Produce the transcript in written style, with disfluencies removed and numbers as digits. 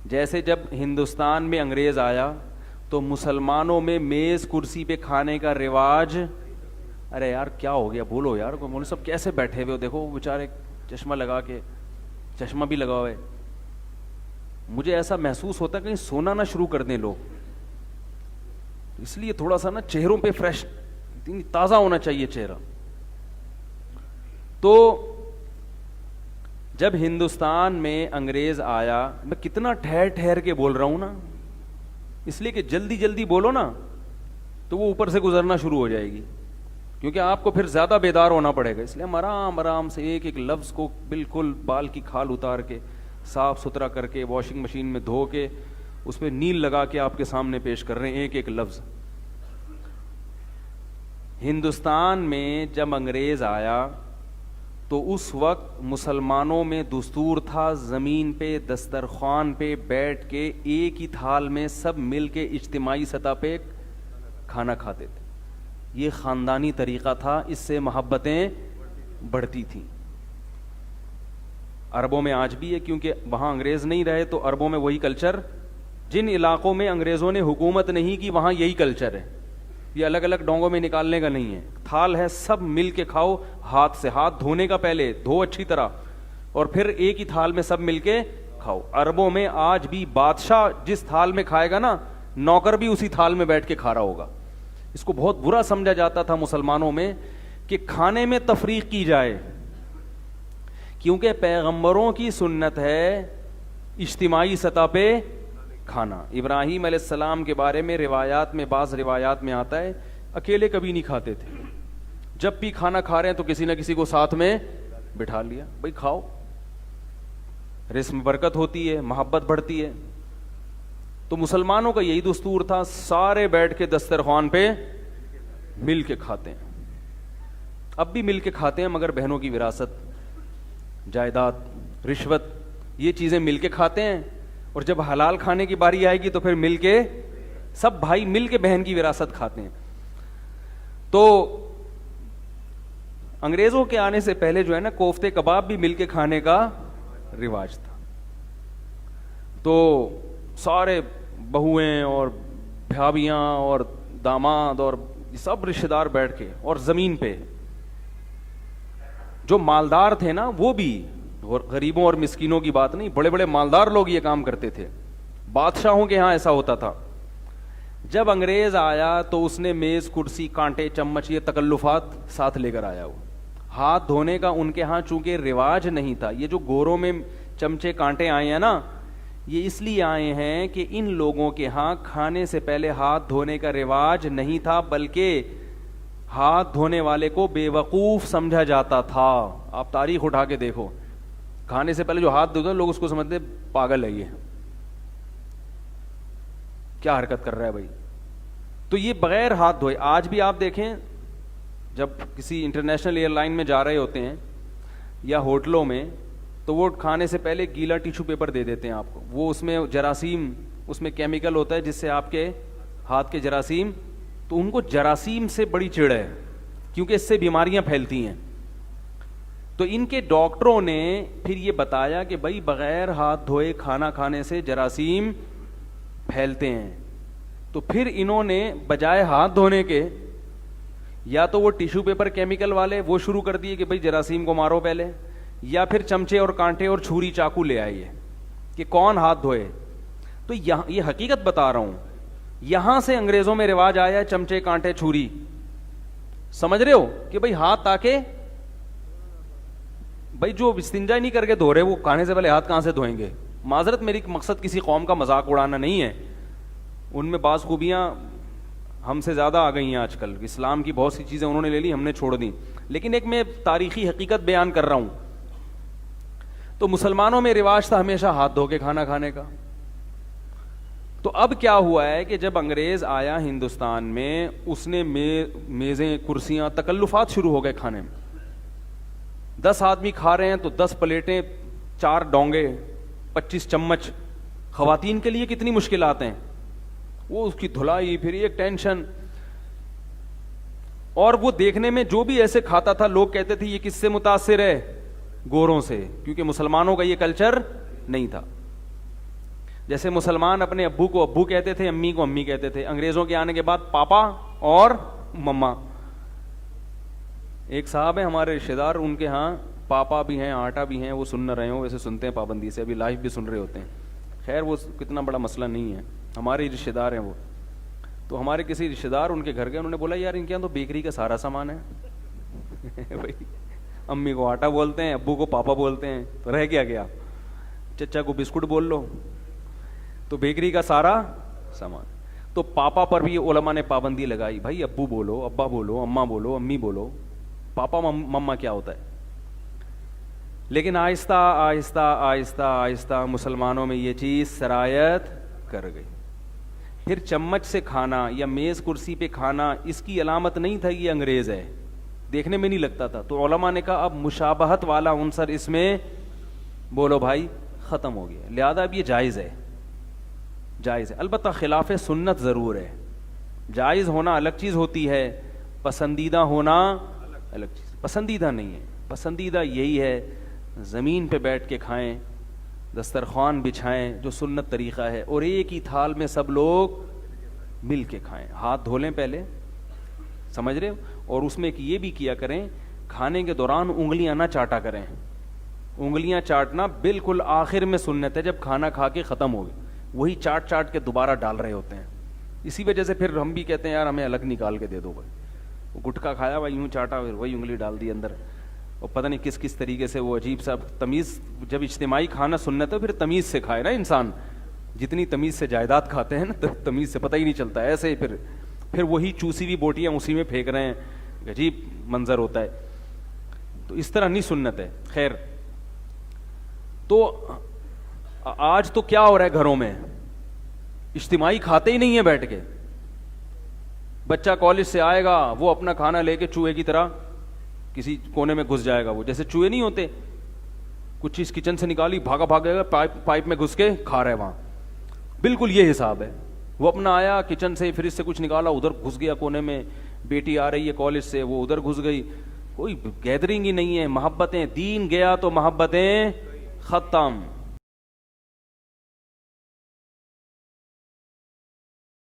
جیسے جب ہندوستان میں انگریز آیا تو مسلمانوں میں میز کرسی پہ کھانے کا رواج، ارے یار کیا ہو گیا بولو یار، مولوی صاحب کیسے بیٹھے ہوئے ہو، دیکھو بیچارے چشمہ لگا کے، چشمہ بھی لگا ہوا ہے. مجھے ایسا محسوس ہوتا ہے کہیں سونا نہ شروع کر دیں لوگ، اس لیے تھوڑا سا نا چہروں پہ فریش تازہ ہونا چاہیے چہرہ. تو جب ہندوستان میں انگریز آیا، میں کتنا ٹھہر ٹھہر کے بول رہا ہوں نا، اس لیے کہ جلدی جلدی بولو نا تو وہ اوپر سے گزرنا شروع ہو جائے گی، کیونکہ آپ کو پھر زیادہ بیدار ہونا پڑے گا. اس لیے ہم آرام آرام سے ایک ایک لفظ کو بالکل بال کی کھال اتار کے صاف ستھرا کر کے واشنگ مشین میں دھو کے اس پہ نیل لگا کے آپ کے سامنے پیش کر رہے ہیں ایک ایک لفظ. ہندوستان میں جب انگریز آیا تو اس وقت مسلمانوں میں دستور تھا زمین پہ دسترخوان پہ بیٹھ کے ایک ہی تھال میں سب مل کے اجتماعی سطح پہ کھانا کھاتے تھے. یہ خاندانی طریقہ تھا، اس سے محبتیں بڑھتی تھیں. عربوں میں آج بھی ہے، کیونکہ وہاں انگریز نہیں رہے تو عربوں میں وہی کلچر، جن علاقوں میں انگریزوں نے حکومت نہیں کی وہاں یہی کلچر ہے. یہ الگ الگ ڈونگوں میں نکالنے کا نہیں ہے، تھال ہے سب مل کے کھاؤ، ہاتھ سے، ہاتھ دھونے کا پہلے دھو اچھی طرح اور پھر ایک ہی تھال میں سب مل کے کھاؤ. عربوں میں آج بھی بادشاہ جس تھال میں کھائے گا نا، نوکر بھی اسی تھال میں بیٹھ کے کھا رہا ہوگا. اس کو بہت برا سمجھا جاتا تھا مسلمانوں میں کہ کھانے میں تفریق کی جائے، کیونکہ پیغمبروں کی سنت ہے اجتماعی سطح پہ کھانا. ابراہیم علیہ السلام کے بارے میں روایات میں، بعض روایات میں آتا ہے اکیلے کبھی نہیں کھاتے تھے، جب بھی کھانا کھا رہے ہیں تو کسی نہ کسی کو ساتھ میں بٹھا لیا، بھائی کھاؤ، رزق میں برکت ہوتی ہے، محبت بڑھتی ہے. تو مسلمانوں کا یہی دستور تھا، سارے بیٹھ کے دسترخوان پہ مل کے کھاتے ہیں. اب بھی مل کے کھاتے ہیں، مگر بہنوں کی وراثت، جائیداد، رشوت، یہ چیزیں مل کے کھاتے ہیں. اور جب حلال کھانے کی باری آئے گی تو پھر مل کے سب بھائی مل کے بہن کی وراثت کھاتے ہیں. تو انگریزوں کے آنے سے پہلے جو ہے نا کوفتے کباب بھی مل کے کھانے کا رواج تھا. تو سارے بہویں اور بھابیاں اور داماد اور سب رشتہ دار بیٹھ کے، اور زمین پہ جو مالدار تھے نا وہ بھی، غریبوں اور مسکینوں کی بات نہیں، بڑے بڑے مالدار لوگ یہ کام کرتے تھے. بادشاہوں کے ہاں ایسا ہوتا تھا. جب انگریز آیا تو اس نے میز کرسی کانٹے چمچ یہ تکلفات ساتھ لے کر آیا. وہ ہاتھ دھونے کا ان کے ہاں چونکہ رواج نہیں تھا. یہ جو گوروں میں چمچے کانٹے آئے ہیں نا، یہ اس لیے آئے ہیں کہ ان لوگوں کے ہاں کھانے سے پہلے ہاتھ دھونے کا رواج نہیں تھا، بلکہ ہاتھ دھونے والے کو بے وقوف سمجھا جاتا تھا. آپ تاریخ اٹھا کے دیکھو، کھانے سے پہلے جو ہاتھ دھوتا لوگ اس کو سمجھتے پاگل ہے، یہ کیا حرکت کر رہا ہے بھائی. تو یہ بغیر ہاتھ دھوئے، آج بھی آپ دیکھیں جب کسی انٹرنیشنل ایئر لائن میں جا رہے ہوتے ہیں یا ہوٹلوں میں، تو وہ کھانے سے پہلے گیلا ٹیشو پیپر دے دیتے ہیں آپ کو. وہ اس میں جراثیم، اس میں کیمیکل ہوتا ہے جس سے آپ کے ہاتھ کے جراثیم، تو ان کو جراثیم سے بڑی چڑ ہے کیونکہ اس سے بیماریاں پھیلتی ہیں. تو ان کے ڈاکٹروں نے پھر یہ بتایا کہ بھائی بغیر ہاتھ دھوئے کھانا کھانے سے جراثیم پھیلتے ہیں. تو پھر انہوں نے بجائے ہاتھ دھونے کے یا تو وہ ٹیشو پیپر کیمیکل والے وہ شروع کر دیے کہ بھائی جراثیم کو مارو پہلے، یا پھر چمچے اور کانٹے اور چھری چاقو لے آئیے کہ کون ہاتھ دھوئے. تو یہ حقیقت بتا رہا ہوں، یہاں سے انگریزوں میں رواج آیا ہے چمچے کانٹے چھری. سمجھ رہے ہو کہ بھائی ہاتھ تاکہ بھائی جو استنجا نہیں کر کے دھو رہے وہ کھانے سے پہلے ہاتھ کہاں سے دھوئیں گے. معذرت، میری مقصد کسی قوم کا مذاق اڑانا نہیں ہے، ان میں بعض خوبیاں ہم سے زیادہ آ گئی ہیں آج کل. اسلام کی بہت سی چیزیں انہوں نے لے لی، ہم نے چھوڑ دی، لیکن ایک میں تاریخی حقیقت بیان کر رہا ہوں. تو مسلمانوں میں رواج تھا ہمیشہ ہاتھ دھو کے کھانا کھانے کا. تو اب کیا ہوا ہے کہ جب انگریز آیا ہندوستان میں، اس نے میزیں، کرسیاں، تکلفات شروع ہو گئے کھانے میں. 10 آدمی کھا رہے ہیں تو 10 پلیٹیں، 4 ڈونگے، 25 چمچ. خواتین کے لیے کتنی مشکلات ہیں، وہ اس کی دھلائی، پھر ایک ٹینشن. اور وہ دیکھنے میں جو بھی ایسے کھاتا تھا لوگ کہتے تھے یہ کس سے متاثر ہے، گوروں سے، کیونکہ مسلمانوں کا یہ کلچر نہیں تھا. جیسے مسلمان اپنے ابو کو ابو کہتے تھے, امی کو امی کہتے تھے, انگریزوں کے آنے کے بعد پاپا اور مما. ایک صاحب ہیں ہمارے رشتے دار, ان کے ہاں پاپا بھی ہیں, آٹا بھی ہیں, وہ سن نہ رہے ہوں, ویسے سنتے ہیں پابندی سے, ابھی لائف بھی سن رہے ہوتے ہیں. خیر وہ کتنا بڑا مسئلہ نہیں ہے, ہمارے ہی رشتے دار ہیں وہ. تو ہمارے کسی رشتے دار ان کے گھر گئے, انہوں نے بولا یار ان کے یہاں تو بیکری کا سارا سامان ہے. بھائی امی کو آٹا بولتے ہیں, ابو کو پاپا بولتے ہیں, تو رہ کیا گیا؟ چچا کو بسکٹ بول لو, تو بیکری کا سارا سامان. تو پاپا پر بھی علماء نے پابندی لگائی, بھائی ابو بولو, ابا بولو, اماں بولو, امی بولو, پاپا مما کیا ہوتا ہے. لیکن آہستہ آہستہ آہستہ آہستہ مسلمانوں میں یہ چیز سرایت کر گئی. پھر چمچ سے کھانا یا میز کرسی پہ کھانا اس کی علامت نہیں تھا یہ انگریز ہے, دیکھنے میں نہیں لگتا تھا. تو علماء نے کہا اب مشابہت والا عنصر اس میں بولو بھائی ختم ہو گیا, لہذا اب یہ جائز ہے. جائز ہے, البتہ خلاف سنت ضرور ہے. جائز ہونا الگ چیز ہوتی ہے, پسندیدہ ہونا الگ چیز. پسندیدہ نہیں ہے, پسندیدہ یہی ہے زمین پہ بیٹھ کے کھائیں, دسترخوان بچھائیں جو سنت طریقہ ہے, اور ایک ہی تھال میں سب لوگ مل کے کھائیں, ہاتھ دھو لیں پہلے, سمجھ رہے ہو, اور اس میں یہ بھی کیا کریں کھانے کے دوران انگلیاں نہ چاٹا کریں. انگلیاں چاٹنا بالکل آخر میں سنت ہے, جب کھانا کھا کے ختم ہو گئے وہی چاٹ چاٹ کے دوبارہ ڈال رہے ہوتے ہیں. اسی وجہ سے پھر ہم بھی کہتے ہیں یار ہمیں الگ نکال کے دے دو بھائی, وہ گٹکا کھایا بھائی یوں چاٹا پھر وہی انگلی ڈال دی اندر, اور پتہ نہیں کس کس طریقے سے وہ عجیب سا تمیز. جب اجتماعی کھانا سنت ہے پھر تمیز سے کھائے نا انسان, جتنی تمیز سے جائیداد کھاتے ہیں نا تمیز سے پتہ ہی نہیں چلتا. ایسے ہی پھر وہی چوسی ہوئی بوٹیاں اسی میں پھینک رہے ہیں, عجیب منظر ہوتا ہے. تو اس طرح نہیں سنت ہے. خیر, تو آج تو کیا ہو رہا ہے گھروں میں, اجتماعی کھاتے ہی نہیں ہیں بیٹھ کے. بچہ کالج سے آئے گا وہ اپنا کھانا لے کے چوہے کی طرح کسی کونے میں گھس جائے گا, وہ جیسے چوہے نہیں ہوتے, کچھ چیز کچن سے نکالی بھاگا بھاگے گا, پائپ میں گھس کے کھا رہے وہاں. بالکل یہ حساب ہے. وہ اپنا آیا کچن سے, فریج سے کچھ نکالا, ادھر گھس گیا کونے میں. بیٹی آ رہی ہے کالج سے, وہ ادھر گھس گئی. کوئی گیدرنگ ہی نہیں ہے. محبتیں, دین گیا تو محبتیں ختم.